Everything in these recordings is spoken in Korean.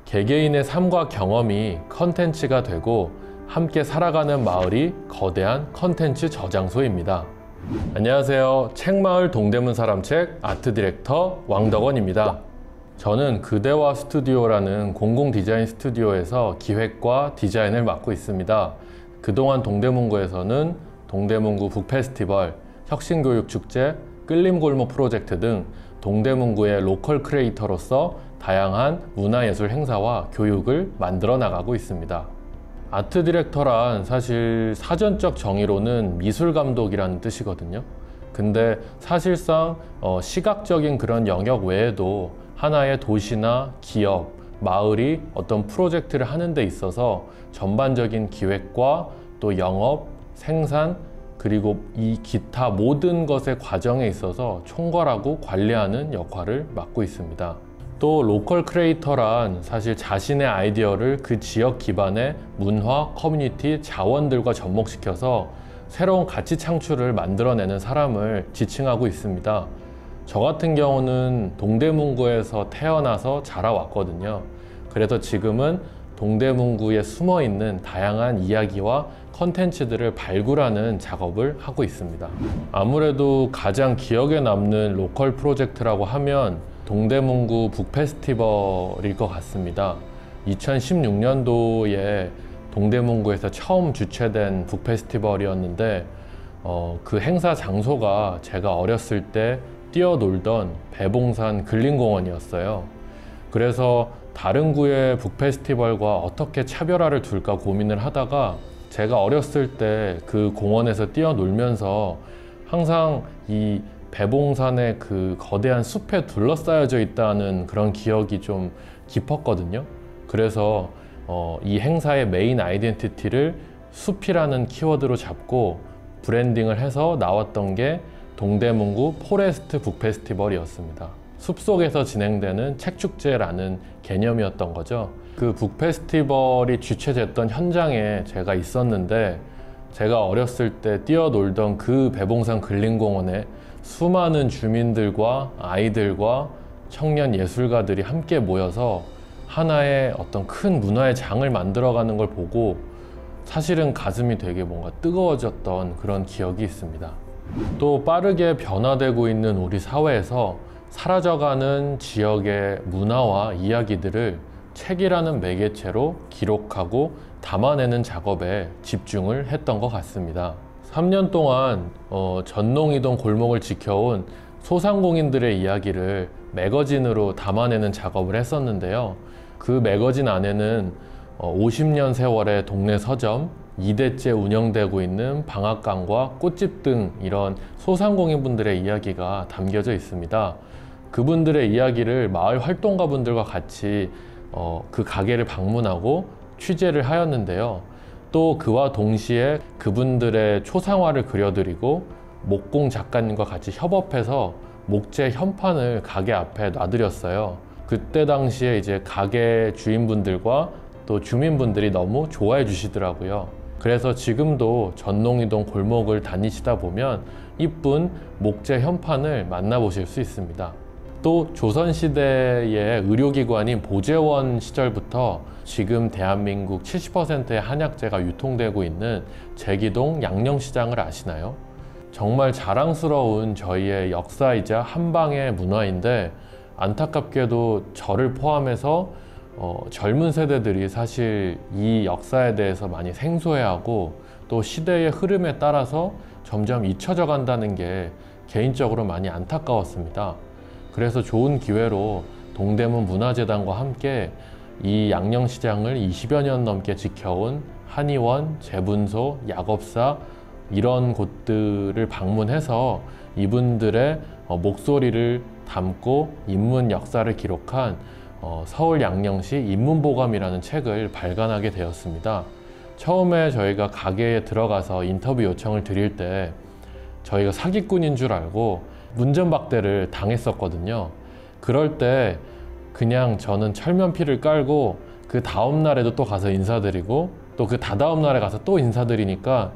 개개인의 삶과 경험이 컨텐츠가 되고 함께 살아가는 마을이 거대한 컨텐츠 저장소입니다. 안녕하세요. 책마을 동대문 사람책 아트 디렉터 왕덕원입니다. 저는 그대와 스튜디오라는 공공 디자인 스튜디오에서 기획과 디자인을 맡고 있습니다. 그동안 동대문구에서는 동대문구 북페스티벌, 혁신교육축제, 끌림골목 프로젝트 등 동대문구의 로컬 크리에이터로서 다양한 문화예술 행사와 교육을 만들어 나가고 있습니다. 아트 디렉터란 사실 사전적 정의로는 미술감독이라는 뜻이거든요. 근데 사실상 시각적인 그런 영역 외에도 하나의 도시나 기업, 마을이 어떤 프로젝트를 하는 데 있어서 전반적인 기획과 또 영업, 생산, 그리고 이 기타 모든 것의 과정에 있어서 총괄하고 관리하는 역할을 맡고 있습니다. 또 로컬 크리에이터란 사실 자신의 아이디어를 그 지역 기반의 문화, 커뮤니티, 자원들과 접목시켜서 새로운 가치 창출을 만들어내는 사람을 지칭하고 있습니다. 저 같은 경우는 동대문구에서 태어나서 자라왔거든요. 그래서 지금은 동대문구에 숨어있는 다양한 이야기와 컨텐츠들을 발굴하는 작업을 하고 있습니다. 아무래도 가장 기억에 남는 로컬 프로젝트라고 하면 동대문구 북페스티벌일 것 같습니다. 2016년도에 동대문구에서 처음 주최된 북페스티벌이었는데 그 행사 장소가 제가 어렸을 때 뛰어놀던 배봉산 근린공원이었어요. 그래서 다른 구의 북페스티벌과 어떻게 차별화를 둘까 고민을 하다가 제가 어렸을 때 그 공원에서 뛰어놀면서 항상 이 배봉산의 그 거대한 숲에 둘러싸여져 있다는 그런 기억이 좀 깊었거든요. 그래서 이 행사의 메인 아이덴티티를 숲이라는 키워드로 잡고 브랜딩을 해서 나왔던 게 동대문구 포레스트 북페스티벌이었습니다. 숲속에서 진행되는 책축제라는 개념이었던 거죠. 그 북페스티벌이 주최됐던 현장에 제가 있었는데 제가 어렸을 때 뛰어놀던 그 배봉산 근린공원에 수많은 주민들과 아이들과 청년 예술가들이 함께 모여서 하나의 어떤 큰 문화의 장을 만들어가는 걸 보고 사실은 가슴이 되게 뭔가 뜨거워졌던 그런 기억이 있습니다. 또 빠르게 변화되고 있는 우리 사회에서 사라져가는 지역의 문화와 이야기들을 책이라는 매개체로 기록하고 담아내는 작업에 집중을 했던 것 같습니다. 3년 동안 전농이동 골목을 지켜온 소상공인들의 이야기를 매거진으로 담아내는 작업을 했었는데요. 그 매거진 안에는 50년 세월의 동네 서점, 2대째 운영되고 있는 방앗간과 꽃집 등 이런 소상공인분들의 이야기가 담겨져 있습니다. 그분들의 이야기를 마을 활동가분들과 같이 그 가게를 방문하고 취재를 하였는데요. 또 그와 동시에 그분들의 초상화를 그려드리고 목공 작가님과 같이 협업해서 목재 현판을 가게 앞에 놔드렸어요. 그때 당시에 이제 가게 주인분들과 또 주민분들이 너무 좋아해 주시더라고요. 그래서 지금도 전농이동 골목을 다니시다 보면 이쁜 목재 현판을 만나보실 수 있습니다. 또 조선시대의 의료기관인 보재원 시절부터 지금 대한민국 70%의 한약재가 유통되고 있는 제기동 양령시장을 아시나요? 정말 자랑스러운 저희의 역사이자 한방의 문화인데 안타깝게도 저를 포함해서 젊은 세대들이 사실 이 역사에 대해서 많이 생소해하고 또 시대의 흐름에 따라서 점점 잊혀져 간다는 게 개인적으로 많이 안타까웠습니다. 그래서 좋은 기회로 동대문 문화재단과 함께 이 양령시장을 20여 년 넘게 지켜온 한의원, 제분소, 약업사 이런 곳들을 방문해서 이분들의 목소리를 담고 인문 역사를 기록한 서울 양령시 인문보감이라는 책을 발간하게 되었습니다. 처음에 저희가 가게에 들어가서 인터뷰 요청을 드릴 때 저희가 사기꾼인 줄 알고 문전박대를 당했었거든요. 그럴 때 그냥 저는 철면피를 깔고 그 다음 날에도 또 가서 인사드리고 또 그 다다음 날에 가서 또 인사드리니까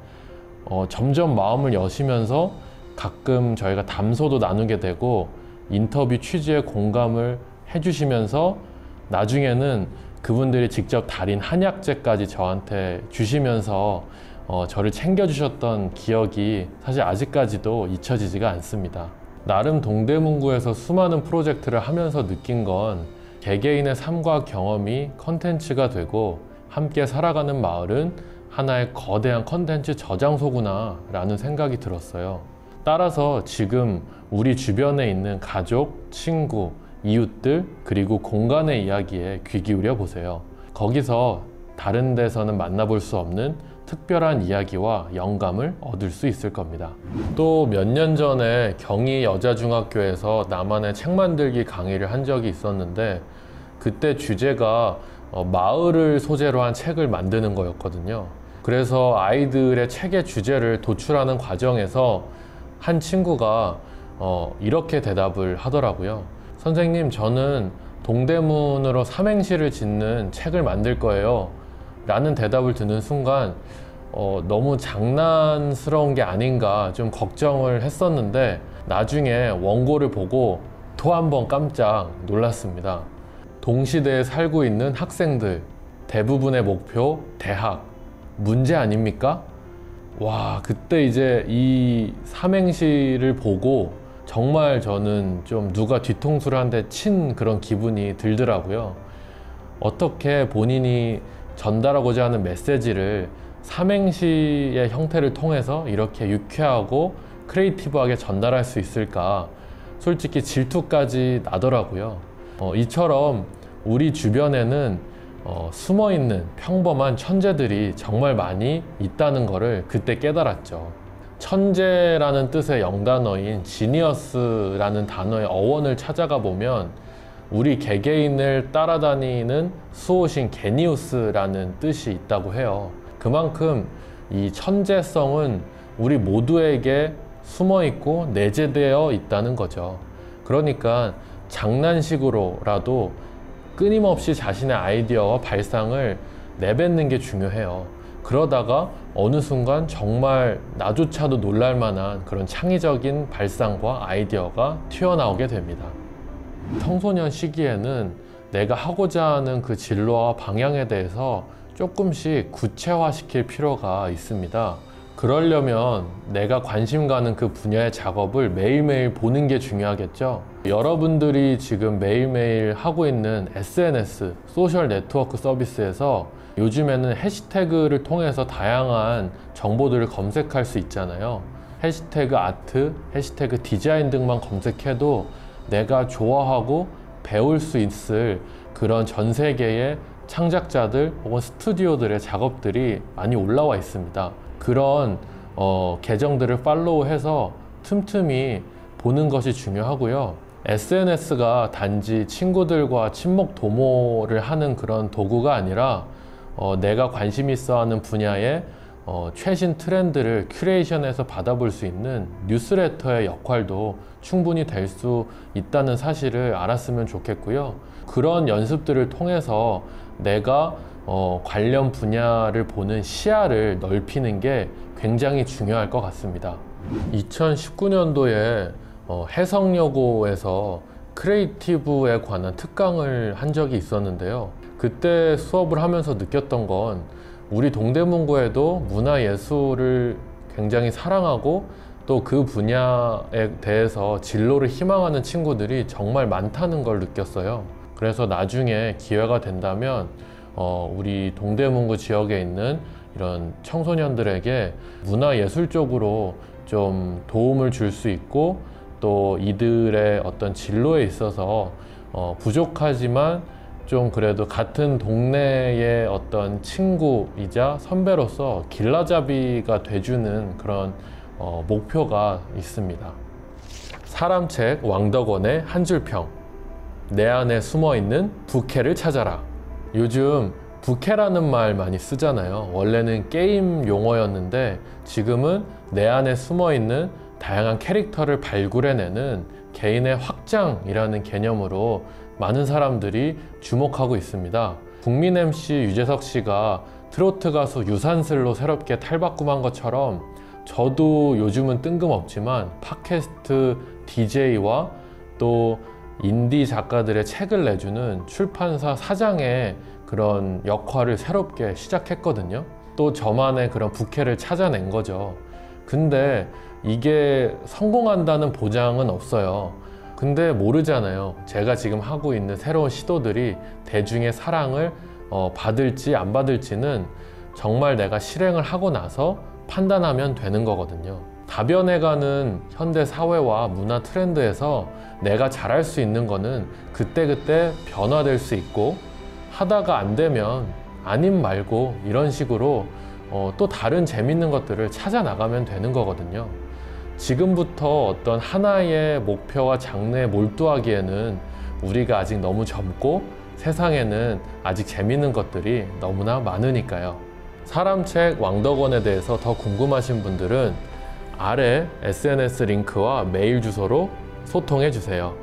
점점 마음을 여시면서 가끔 저희가 담소도 나누게 되고 인터뷰 취지에 공감을 해주시면서 나중에는 그분들이 직접 달인 한약재까지 저한테 주시면서 저를 챙겨주셨던 기억이 사실 아직까지도 잊혀지지가 않습니다. 나름 동대문구에서 수많은 프로젝트를 하면서 느낀 건 개개인의 삶과 경험이 컨텐츠가 되고 함께 살아가는 마을은 하나의 거대한 컨텐츠 저장소구나 라는 생각이 들었어요. 따라서 지금 우리 주변에 있는 가족, 친구, 이웃들 그리고 공간의 이야기에 귀 기울여 보세요. 거기서 다른 데서는 만나볼 수 없는 특별한 이야기와 영감을 얻을 수 있을 겁니다. 또 몇 년 전에 경희 여자중학교에서 나만의 책 만들기 강의를 한 적이 있었는데 그때 주제가 마을을 소재로 한 책을 만드는 거였거든요. 그래서 아이들의 책의 주제를 도출하는 과정에서 한 친구가 이렇게 대답을 하더라고요. 선생님, 저는 동대문으로 삼행시를 짓는 책을 만들 거예요 라는 대답을 듣는 순간 너무 장난스러운 게 아닌가 좀 걱정을 했었는데 나중에 원고를 보고 또 한 번 깜짝 놀랐습니다. 동시대에 살고 있는 학생들, 대부분의 목표 대학, 문제 아닙니까? 와, 그때 이제 이 삼행시를 보고 정말 저는 좀 누가 뒤통수를 한 대 친 그런 기분이 들더라고요. 어떻게 본인이 전달하고자 하는 메시지를 삼행시의 형태를 통해서 이렇게 유쾌하고 크리에이티브하게 전달할 수 있을까? 솔직히 질투까지 나더라고요. 이처럼 우리 주변에는 숨어있는 평범한 천재들이 정말 많이 있다는 것을 그때 깨달았죠. 천재라는 뜻의 영단어인 지니어스라는 단어의 어원을 찾아가 보면 우리 개개인을 따라다니는 수호신 게니우스라는 뜻이 있다고 해요. 그만큼 이 천재성은 우리 모두에게 숨어있고 내재되어 있다는 거죠. 그러니까 장난식으로라도 끊임없이 자신의 아이디어와 발상을 내뱉는 게 중요해요. 그러다가 어느 순간 정말 나조차도 놀랄 만한 그런 창의적인 발상과 아이디어가 튀어나오게 됩니다. 청소년 시기에는 내가 하고자 하는 그 진로와 방향에 대해서 조금씩 구체화시킬 필요가 있습니다. 그러려면 내가 관심 가는 그 분야의 작업을 매일매일 보는 게 중요하겠죠. 여러분들이 지금 매일매일 하고 있는 SNS, 소셜 네트워크 서비스에서 요즘에는 해시태그를 통해서 다양한 정보들을 검색할 수 있잖아요. 해시태그 아트, 해시태그 디자인 등만 검색해도 내가 좋아하고 배울 수 있을 그런 전 세계의 창작자들 혹은 스튜디오들의 작업들이 많이 올라와 있습니다. 그런 계정들을 팔로우해서 틈틈이 보는 것이 중요하고요. SNS가 단지 친구들과 친목 도모를 하는 그런 도구가 아니라 내가 관심 있어 하는 분야의 최신 트렌드를 큐레이션해서 받아볼 수 있는 뉴스레터의 역할도 충분히 될 수 있다는 사실을 알았으면 좋겠고요. 그런 연습들을 통해서 내가 관련 분야를 보는 시야를 넓히는 게 굉장히 중요할 것 같습니다. 2019년도에 해성여고에서 크리에이티브에 관한 특강을 한 적이 있었는데요. 그때 수업을 하면서 느꼈던 건 우리 동대문구에도 문화예술을 굉장히 사랑하고 또 그 분야에 대해서 진로를 희망하는 친구들이 정말 많다는 걸 느꼈어요. 그래서 나중에 기회가 된다면 우리 동대문구 지역에 있는 이런 청소년들에게 문화예술 쪽으로 좀 도움을 줄 수 있고 또 이들의 어떤 진로에 있어서 부족하지만 좀 그래도 같은 동네의 어떤 친구이자 선배로서 길라잡이가 돼주는 그런 목표가 있습니다. 사람책 왕덕원의 한 줄평, 내 안에 숨어있는 부캐를 찾아라. 요즘 부캐라는 말 많이 쓰잖아요. 원래는 게임 용어였는데 지금은 내 안에 숨어있는 다양한 캐릭터를 발굴해내는 개인의 확장이라는 개념으로 많은 사람들이 주목하고 있습니다. 국민 MC 유재석 씨가 트로트 가수 유산슬로 새롭게 탈바꿈한 것처럼 저도 요즘은 뜬금없지만 팟캐스트 DJ와 또 인디 작가들의 책을 내주는 출판사 사장의 그런 역할을 새롭게 시작했거든요. 또 저만의 그런 부캐를 찾아낸 거죠. 근데 이게 성공한다는 보장은 없어요. 근데 모르잖아요. 제가 지금 하고 있는 새로운 시도들이 대중의 사랑을 받을지 안 받을지는 정말 내가 실행을 하고 나서 판단하면 되는 거거든요. 다변해가는 현대 사회와 문화 트렌드에서 내가 잘할 수 있는 거는 그때그때 변화될 수 있고, 하다가 안 되면 아님 말고 이런 식으로 또 다른 재밌는 것들을 찾아 나가면 되는 거거든요. 지금부터 어떤 하나의 목표와 장르에 몰두하기에는 우리가 아직 너무 젊고 세상에는 아직 재밌는 것들이 너무나 많으니까요. 사람책 왕덕원에 대해서 더 궁금하신 분들은 아래 SNS 링크와 메일 주소로 소통해 주세요.